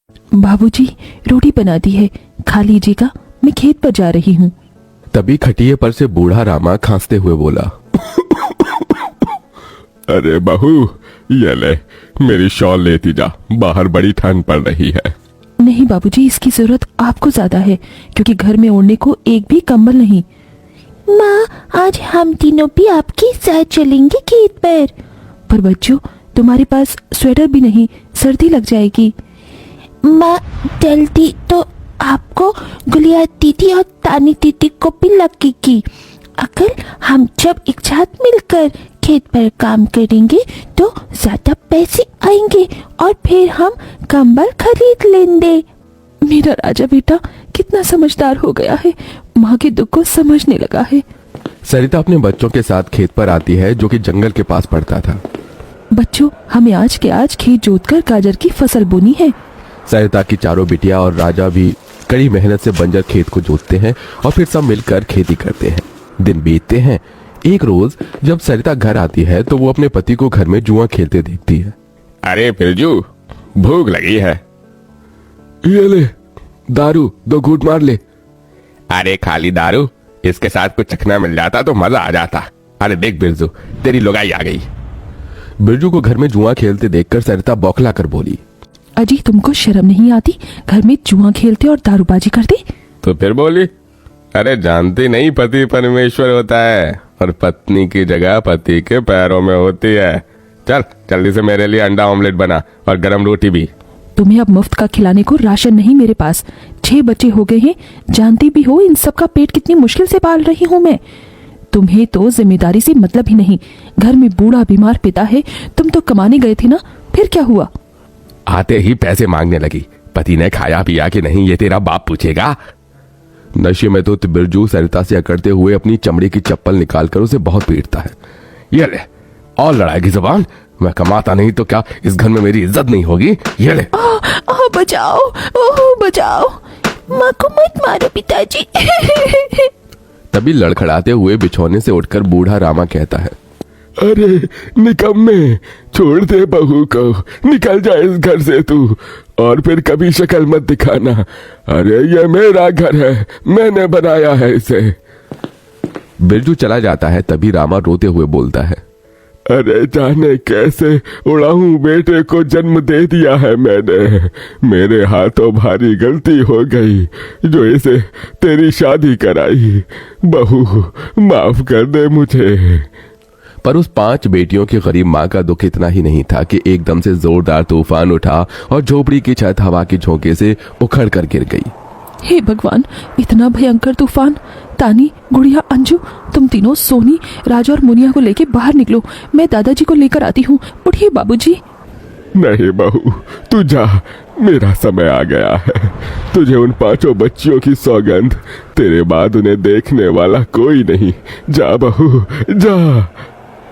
बाबूजी, रोटी बना दी है, खा लीजिएगा, मैं खेत पर जा रही हूँ। तभी खटिये पर से बूढ़ा रामा खांसते हुए बोला, अरे बहू, ये ले, मेरी शॉल लेती जा, बाहर बड़ी ठंड पड़ रही है। नहीं बाबूजी, इसकी जरूरत आपको ज्यादा है, क्योंकि घर में ओढ़ने को एक भी कंबल नहीं। माँ, आज हम तीनों भी आपके साथ चलेंगे खेत पर। पर बच्चों, तुम्हारे पास स्वेटर भी नहीं, सर्दी लग जाएगी। माँ, जल्दी तो आपको, गुलिया दीदी और तानी दीदी को भी लगेगी। अगर हम जब एक साथ मिलकर खेत पर काम करेंगे तो ज्यादा पैसे आएंगे और फिर हम कंबल खरीद लेंगे। मेरा राजा बेटा कितना समझदार हो गया है, माँ के दुख को समझने लगा है। सरिता अपने बच्चों के साथ खेत पर आती है, जो कि जंगल के पास पड़ता था। बच्चों, हमें आज के आज खेत जोतकर गाजर की फसल बोनी है। सरिता की चारों बिटिया और राजा भी कड़ी मेहनत से बंजर खेत को जोतते हैं और फिर सब मिलकर खेती करते हैं। दिन बीतते हैं। एक रोज जब सरिता घर आती है तो वो अपने पति को घर में जुआ खेलते देखती है। अरे बिरजू, भूख लगी है। ये ले दारू, 2 घूंट मार ले। अरे खाली दारू, इसके साथ कुछ चखना मिल जाता तो मजा आ जाता। अरे देख बिरजू, तेरी लुगाई आ गई। बिरजू को घर में जुआ खेलते देखकर सरिता बौखला कर बोली, अजी, तुमको शर्म नहीं आती? घर में जुआ खेलते और दारूबाजी करते। तो फिर बोली, अरे जानती नहीं, पति परमेश्वर होता है और पत्नी की जगह पति के पैरों में होती है। चल जल्दी से मेरे लिए अंडा ऑमलेट बना और गरम रोटी भी। तुम्हें अब मुफ्त का खिलाने को राशन नहीं मेरे पास। 6 बच्चे हो गए हैं, जानती भी हो इन सब का पेट कितनी मुश्किल से पाल रही हूँ मैं। तुम्हें तो जिम्मेदारी से मतलब ही नहीं। घर में बूढ़ा बीमार पिता है, तुम तो कमाने गए थे ना, फिर क्या हुआ? आते ही पैसे मांगने लगी। पति ने खाया पिया कि नहीं ये तेरा बाप पूछेगा। नशे में तो बिरजू सरिता से अकड़ते हुए अपनी चमड़ी की चप्पल निकालकर उसे बहुत पीटता है। ये ले, और लड़ाएगी जुबान। मैं कमाता नहीं तो क्या इस घर में मेरी इज्जत नहीं होगी? ये ले। बचाओ, ओह बचाओ, माँ को मत मारो पिताजी। तभी लड़खड़ाते हुए बिछौने से उठकर बूढ़ा रामा कहता है, अरे निकम्मे, छोड़ दे बहू को, निकल जा इस घर से तू, और फिर कभी शक्ल मत दिखाना। अरे ये मेरा घर है, मैंने बनाया है इसे। बिरजू चला जाता है। तभी रामा रोते हुए बोलता है, अरे जाने कैसे उड़ाऊं बेटे को जन्म दे दिया है मैंने। मेरे हाथों भारी गलती हो गई जो इसे तेरी शादी कराई। बहू माफ कर दे मुझे। पर उस 5 बेटियों की गरीब माँ का दुख इतना ही नहीं था कि एकदम से जोरदार तूफान उठा और झोपड़ी की छत हवा के झोंके से उखड़ कर गिर गई। हे भगवान, इतना भयंकर तूफान! तानी, गुड़िया, अंजू, तुम तीनों सोनी, राजा और मुनिया को लेके बाहर निकलो, मैं दादाजी को लेकर आती हूँ। उठिए बाबूजी। नहीं बहू, तू जा, मेरा समय आ गया है। तुझे उन 5 बच्चियों की सौगंध, तेरे बाद उन्हें देखने वाला कोई नहीं। जा बहू, जा।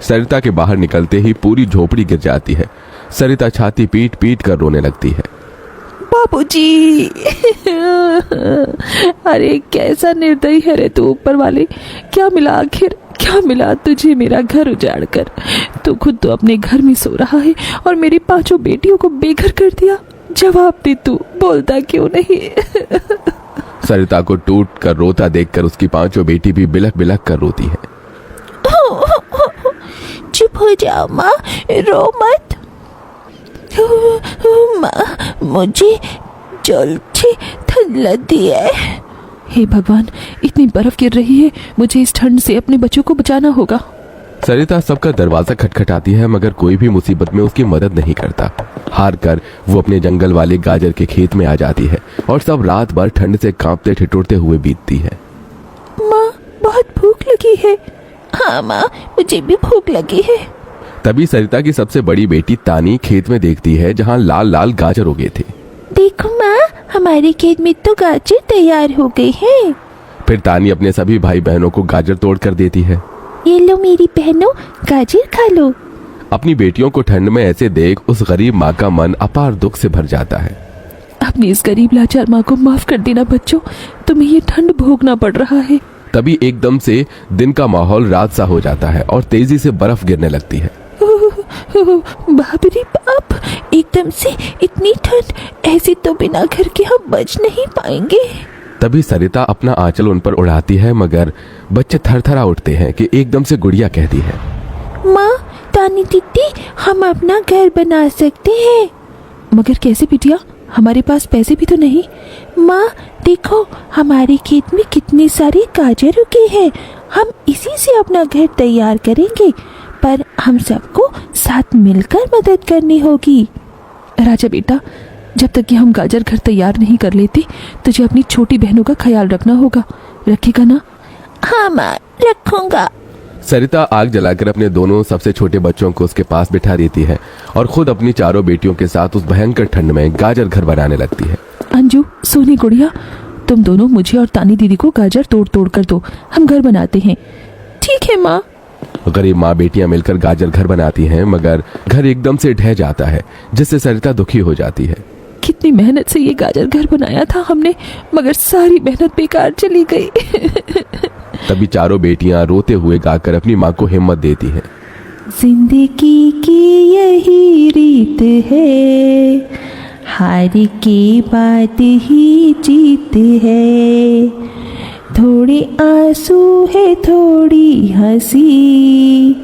सरिता के बाहर निकलते ही पूरी झोपड़ी गिर जाती है। सरिता छाती पीट पीट कर रोने लगती है। बाबूजी, अरे कैसा निर्दयी है रे तू ऊपर वाले। क्या मिला आखिर, क्या मिला तुझे मेरा घर उजाड़ कर? तू खुद तो अपने घर में सो रहा है और मेरी 5 बेटियों को बेघर कर दिया। जवाब दे, तू बोलता क्यों नहीं? सरिता को टूट कर रोता देखकर उसकी 5 बेटी भी बिलख बिलख कर रोती है। चुप हो जाओ माँ, रो मत। माँ, मुझे जल्दी ठंड लगी है। हे भगवान, इतनी बर्फ गिर रही है, मुझे इस ठंड से अपने बच्चों को बचाना होगा। सरिता सबका दरवाजा खटखटाती है, मगर कोई भी मुसीबत में उसकी मदद नहीं करता। हार कर वो अपने जंगल वाले गाजर के खेत में आ जाती है और सब रात भर ठंड से कांपते ठिठुरते हुए बीतती है। माँ, बहुत भूख लगी है। हाँ माँ, मुझे भी भूख लगी है। तभी सरिता की सबसे बड़ी बेटी तानी खेत में देखती है जहाँ लाल लाल गाजर उगे थे। देखो माँ, हमारे खेत में तो गाजर तैयार हो गए हैं। फिर तानी अपने सभी भाई बहनों को गाजर तोड़ कर देती है। ये लो मेरी बहनों, गाजर खा लो। अपनी बेटियों को ठंड में ऐसे देख उस गरीब माँ का मन अपार दुख से भर जाता है। अपनी इस गरीब लाचार माँ को माफ कर देना बच्चों, तुम्हें ये ठंड भोगना पड़ रहा है। तभी एकदम से दिन का माहौल रात सा हो जाता है और तेजी से बर्फ गिरने लगती है। बाप रे बाप, एकदम से इतनी ठंड, ऐसे तो बिना घर के हम बच नहीं पाएंगे। तभी सरिता अपना आंचल उन पर उड़ाती है, मगर बच्चे थरथरा उठते हैं कि एकदम से गुड़िया कहती है, माँ, तानी दीदी, हम अपना घर बना सकते हैं। मगर कैसे बिटिया, हमारे पास पैसे भी तो नहीं। माँ देखो, हमारे खेत में कितने सारे गाजर उगे हैं, हम इसी से अपना घर तैयार करेंगे, पर हम सबको साथ मिलकर मदद करनी होगी। राजा बेटा, जब तक कि हम गाजर घर तैयार नहीं कर लेते, तुझे अपनी छोटी बहनों का ख्याल रखना होगा। रखेगा ना? हाँ माँ, रखूंगा। सरिता आग जलाकर अपने दोनों सबसे छोटे बच्चों को उसके पास बिठा देती है और खुद अपनी चारों बेटियों के साथ उस भयंकर ठंड में गाजर घर बनाने लगती है। अंजू, सोनी, गुड़िया, तुम दोनों मुझे और तानी दीदी को गाजर तोड़ तोड़ कर दो, हम घर बनाते हैं। ठीक है माँ। गरीब माँ बेटियां मिलकर गाजर घर बनाती हैं, मगर घर एकदम से ढह जाता है, जिससे सरिता दुखी हो जाती है। कितनी मेहनत से ये गाजर घर बनाया था हमने, मगर सारी मेहनत बेकार चली गई। तभी चारों बेटियां रोते हुए गाकर अपनी माँ को हिम्मत देती हैं। जिंदगी की यही रीत है, हार के बाद ही जीत है, थोड़े आंसू है थोड़ी हंसी,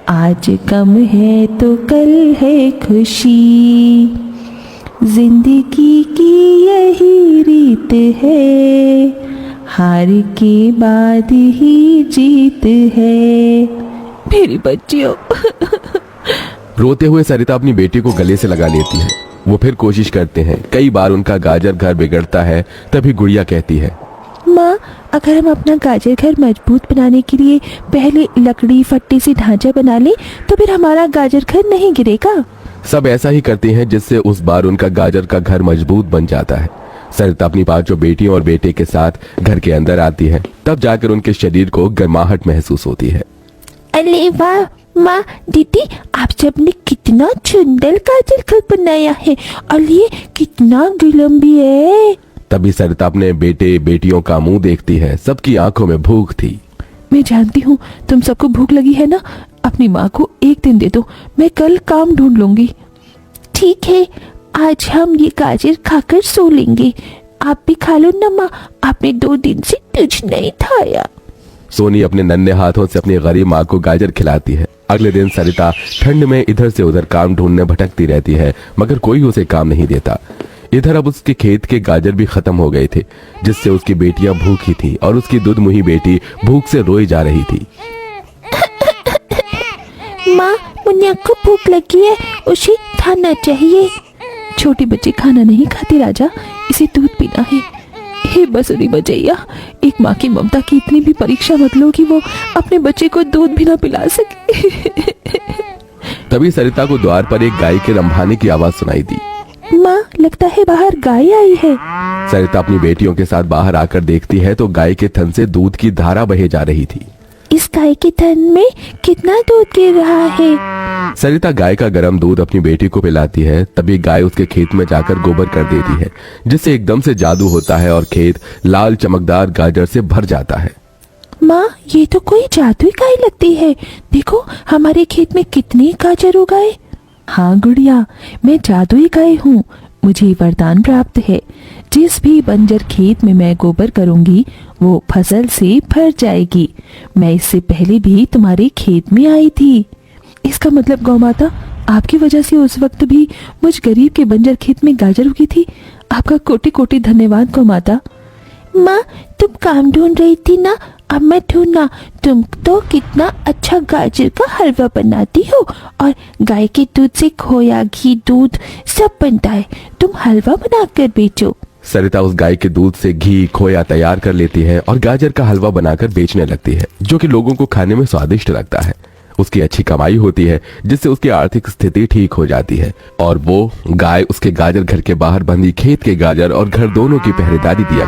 आज गम है तो कल है खुशी, जिंदगी की यही रीत है, हार के बाद ही जीत है। मेरी बच्चियों। रोते हुए सरिता अपनी बेटी को गले से लगा लेती है। वो फिर कोशिश करते हैं, कई बार उनका गाजर घर बिगड़ता है। तभी गुड़िया कहती है, माँ, अगर हम अपना गाजर घर मजबूत बनाने के लिए पहले लकड़ी फट्टे से ढांचा बना ले, तो फिर हमारा गाजर घर नहीं गिरेगा। सब ऐसा ही करते हैं, जिससे उस बार उनका गाजर का घर मजबूत बन जाता है। सरिता अपनी पांचों बेटियों और बेटे के साथ घर के अंदर आती है। तब जाकर उनके शरीर को गर्माहट महसूस होती है। अरे वाह माँ, दीदी, आप सबने कितना सुंदर गाजर घर बनाया है, और ये कितना गर्म भी है। तभी सरिता अपने बेटे बेटियों का मुंह देखती है। सबकी आंखों में भूख थी। मैं जानती हूँ तुम सबको भूख लगी है ना, अपनी माँ को एक दिन दे दो, मैं कल काम ढूंढ लूंगी। ठीक है, आज हम ये गाजर खाकर सो लेंगे। आप भी खा लो ना माँ, आपने 2 दिन से कुछ नहीं खाया। सोनी अपने नन्हे हाथों से अपनी गरीब माँ को गाजर खिलाती है। अगले दिन सरिता ठंड में इधर से उधर काम ढूंढने भटकती रहती है, मगर कोई उसे काम नहीं देता। इधर अब उसके खेत के गाजर भी खत्म हो गए थे, जिससे उसकी बेटियां भूखी थी और उसकी दुधमुही बेटी भूख से रोई जा रही थी। माँ, मुन्ना को भूख लगी है, उसे खाना चाहिए। छोटे बच्चे खाना नहीं खाते राजा, इसे दूध पीना है। हे बसुरी बजैया, एक माँ की ममता की इतनी भी परीक्षा मत लो कि वो अपने बच्चे को दूध भी ना पिला सके। तभी सरिता को द्वार पर एक गाय के रंभाने की आवाज सुनाई दी। माँ, लगता है बाहर गाय आई है। सरिता अपनी बेटियों के साथ बाहर आकर देखती है तो गाय के थन से दूध की धारा बहे जा रही थी। इस गाय के थन में कितना दूध गिर रहा है। सरिता गाय का गर्म दूध अपनी बेटी को पिलाती है। तभी गाय उसके खेत में जाकर गोबर कर देती है, जिससे एकदम से जादू होता है और खेत लाल चमकदार गाजर से भर जाता है। माँ, ये तो कोई जादुई गाय लगती है। देखो, हमारे खेत में कितने गाजर उगाए। हाँ गुड़िया, मैं जादुई गाय हूँ। मुझे वरदान प्राप्त है, जिस भी बंजर खेत में मैं गोबर करूंगी वो फसल से भर जाएगी। मैं इससे पहले भी तुम्हारे खेत में आई थी। इसका मतलब गौ माता, आपकी वजह से उस वक्त भी मुझ गरीब के बंजर खेत में गाजर उगी थी। आपका कोटि कोटि धन्यवाद गौ माता। माँ, तुम काम ढूंढ रही थी ना, अब मैं ढूंढना। तुम तो कितना अच्छा गाजर का हलवा बनाती हो, और गाय के दूध से खोया, घी, दूध सब बनता है। तुम हलवा बनाकर बेचो। सरिता उस गाय के दूध से घी खोया तैयार कर लेती है और गाजर का हलवा बनाकर बेचने लगती है, जो कि लोगों को खाने में स्वादिष्ट लगता है। उसकी अच्छी कमाई होती है, जिससे उसकी आर्थिक स्थिति ठीक हो जाती है और वो गाय उसके गाजर घर के बाहर बंधी खेत के गाजर और घर दोनों की पहरेदारी दिया